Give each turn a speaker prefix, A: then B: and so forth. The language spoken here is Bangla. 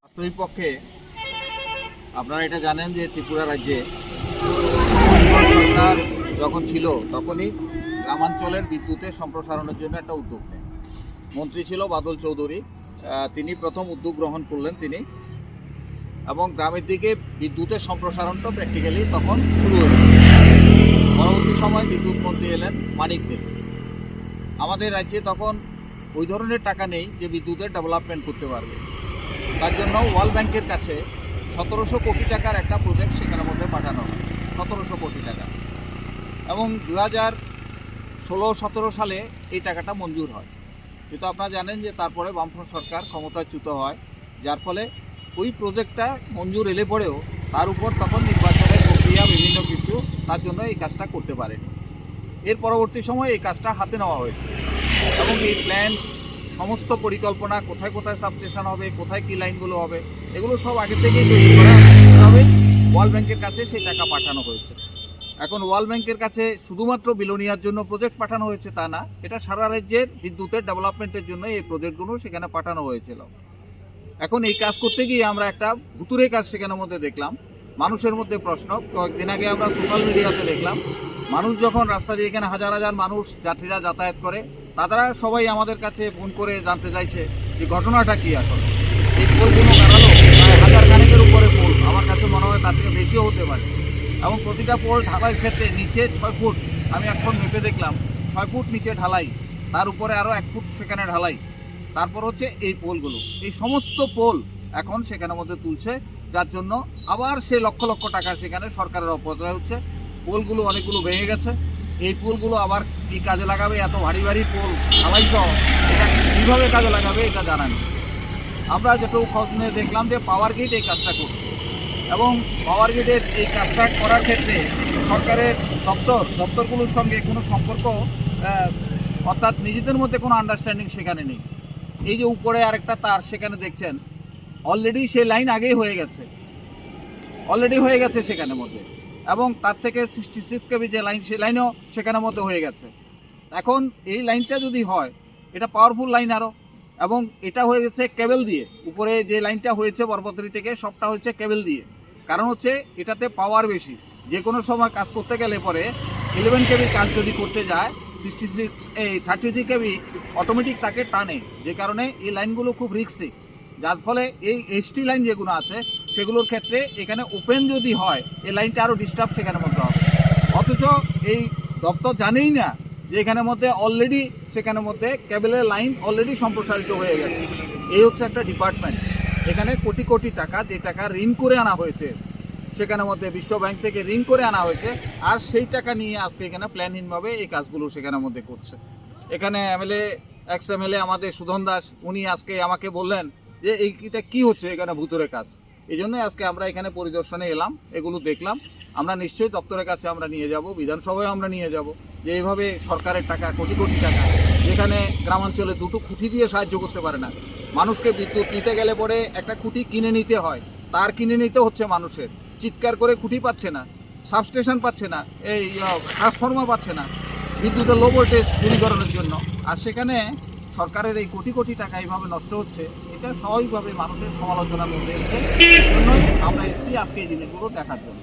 A: বাস্তবিক পক্ষে আপনারা এটা জানেন যে ত্রিপুরা রাজ্যে সরকার যখন ছিল তখনই গ্রামাঞ্চলের বিদ্যুতের সম্প্রসারণের জন্য একটা উদ্যোগ নেয়। মন্ত্রী ছিল বাদল চৌধুরী, তিনি প্রথম উদ্যোগ গ্রহণ করলেন তিনি, এবং গ্রামের দিকে বিদ্যুতের সম্প্রসারণটা প্র্যাকটিক্যালি তখন শুরু হয়ে গেল। পরবর্তী সময় বিদ্যুৎ মন্ত্রী এলেন মানিক দে। আমাদের রাজ্যে তখন ওই ধরনের টাকা নেই যে বিদ্যুতের ডেভেলপমেন্ট করতে পারবে। তার জন্য ওয়ার্ল্ড ব্যাংকের কাছে 1700 কোটি টাকার একটা প্রজেক্ট সেখানের মধ্যে পাঠানো হয়, 1700 কোটি টাকা, এবং 2016-17 সালে এই টাকাটা মঞ্জুর হয়। কিন্তু আপনারা জানেন যে তারপরে বামফ্রন্ট সরকার ক্ষমতাচ্যুত হয়, যার ফলে ওই প্রজেক্টটা মঞ্জুর এলে পরেও তার উপর তখন নির্বাচনের প্রক্রিয়া বিভিন্ন কিছু, তার জন্য এই কাজটা করতে পারেনি। এর পরবর্তী সময়ে এই কাজটা হাতে নেওয়া হয়েছে এবং এই প্ল্যান, সমস্ত পরিকল্পনা, কোথায় কোথায় সাবস্টেশন হবে, কোথায় কী লাইনগুলো হবে, এগুলো সব আগে থেকেই তৈরি করা হবে। ওয়ার্ল্ড ব্যাংকের কাছে সেই টাকা পাঠানো হয়েছে। এখন ওয়ার্ল্ড ব্যাংকের কাছে শুধুমাত্র বিলোনিয়ার জন্য প্রজেক্ট পাঠানো হয়েছে তা না, এটা সারা রাজ্যের বিদ্যুতের ডেভেলপমেন্টের জন্য এই প্রজেক্টগুলো সেখানে পাঠানো হয়েছিল। এখন এই কাজ করতে গিয়ে আমরা একটা ভুতুরে কাজ সেখানের মধ্যে দেখলাম। মানুষের মধ্যে প্রশ্ন, কয়েকদিন আগে আমরা সোশ্যাল মিডিয়াতে দেখলাম, মানুষ যখন রাস্তা দিয়ে, এখানে হাজার হাজার মানুষ যাত্রীরা যাতায়াত করে, তারা সবাই আমাদের কাছে ফোন করে জানতে চাইছে যে ঘটনাটা কী আসলে। এই পোলগুলো গাড়ালো প্রায় 1000 খানেকের উপরে পোল, আমার কাছে মনে হয় তার থেকে বেশিও হতে পারে, এবং প্রতিটা পোল ঢালাইয়ের ক্ষেত্রে নিচে 6 ফুট, আমি এখন মেপে দেখলাম 6 ফুট নিচে ঢালাই, তার উপরে আরও 1 ফুট সেখানে ঢালাই, তারপর হচ্ছে এই পোলগুলো, এই সমস্ত পোল এখন সেখানের মধ্যে তুলছে, যার জন্য আবার সে লক্ষ লক্ষ টাকা সেখানে সরকারের অপচয় হচ্ছে। পোলগুলো অনেকগুলো ভেঙে গেছে, এই পোলগুলো আবার কী কাজে লাগাবে, এত ভারী ভারী পোল ঢালাই সহ এটা কীভাবে কাজে লাগাবে এটা জানা নেই। আমরা যেটুকু খোঁজ নিয়ে দেখলাম যে পাওয়ার গ্রিড এই কাজটা করছে, এবং পাওয়ার গ্রিডের এই কাজটা করার ক্ষেত্রে সরকারের দপ্তরগুলোর সঙ্গে কোনো সম্পর্ক, অর্থাৎ নিজেদের মধ্যে কোনো আন্ডারস্ট্যান্ডিং সেখানে নেই। এই যে উপরে আরেকটা তার সেখানে দেখছেন, অলরেডি সেই লাইন আগেই হয়ে গেছে, সেখানের মধ্যে, এবং তার থেকে 66 কেবি যে লাইন, সেই লাইনও সেখানের মধ্যে হয়ে গেছে। এখন এই লাইনটা যদি হয়, এটা পাওয়ারফুল লাইন আরও, এবং এটা হয়ে গেছে কেবল দিয়ে, উপরে যে লাইনটা হয়েছে বরপত্রী থেকে সবটা হচ্ছে কেবল দিয়ে। কারণ হচ্ছে এটাতে পাওয়ার বেশি, যে কোনো সময় কাজ করতে গেলে পরে 11 কেবির কাজ যদি করতে যায়, 33 কেবি অটোমেটিক তাকে টানে, যে কারণে এই লাইনগুলো খুব রিস্কি, যার ফলে এই এসটি লাইন যেগুলো আছে সেগুলোর ক্ষেত্রে এখানে ওপেন যদি হয়, এই লাইনটা আরও ডিস্টার্ব সেখানের মধ্যে হবে। অথচ এই দপ্তর জানেই না যে এখানের মধ্যে অলরেডি সেখানের মধ্যে কেবলের লাইন অলরেডি সম্প্রসারিত হয়ে গেছে। এই হচ্ছে একটা ডিপার্টমেন্ট, এখানে কোটি কোটি টাকা, যে টাকা ঋণ করে আনা হয়েছে সেখানের মধ্যে, বিশ্ব ব্যাংক থেকে ঋণ করে আনা হয়েছে, আর সেই টাকা নিয়ে আজকে এখানে প্ল্যানহীনভাবে এই কাজগুলো সেখানের মধ্যে করছে। এখানে এক্স এমএলএ আমাদের সুধন দাস, উনি আজকে আমাকে বললেন যে এটা কি হচ্ছে এখানে ভুতুরে কাজ। এই জন্যই আজকে আমরা এখানে পরিদর্শনে এলাম, এগুলো দেখলাম। আমরা নিশ্চয়ই দপ্তরের কাছে আমরা নিয়ে যাব, বিধানসভায় আমরা নিয়ে যাব, যে এইভাবে সরকারের টাকা, কোটি কোটি টাকা, যেখানে গ্রামাঞ্চলে দুটো খুঁটি দিয়ে সাহায্য করতে পারে না। মানুষকে বিদ্যুৎ নিতে গেলে পরে একটা খুঁটি কিনে নিতে হয়, তার কিনে নিতে হচ্ছে মানুষের, চিৎকার করে খুঁটি পাচ্ছে না, সাবস্টেশন পাচ্ছে না, এই ট্রান্সফর্মার পাচ্ছে না বিদ্যুতের লো ভোল্টেজ দূরীকরণের জন্য, আর সেখানে সরকারের এই কোটি কোটি টাকা এইভাবে নষ্ট হচ্ছে। এটা স্বাভাবিকভাবে মানুষের সমালোচনার মধ্যে এসছে, এই জন্যই আমরা এসেছি আজকে এই জিনিসগুলো দেখার জন্য।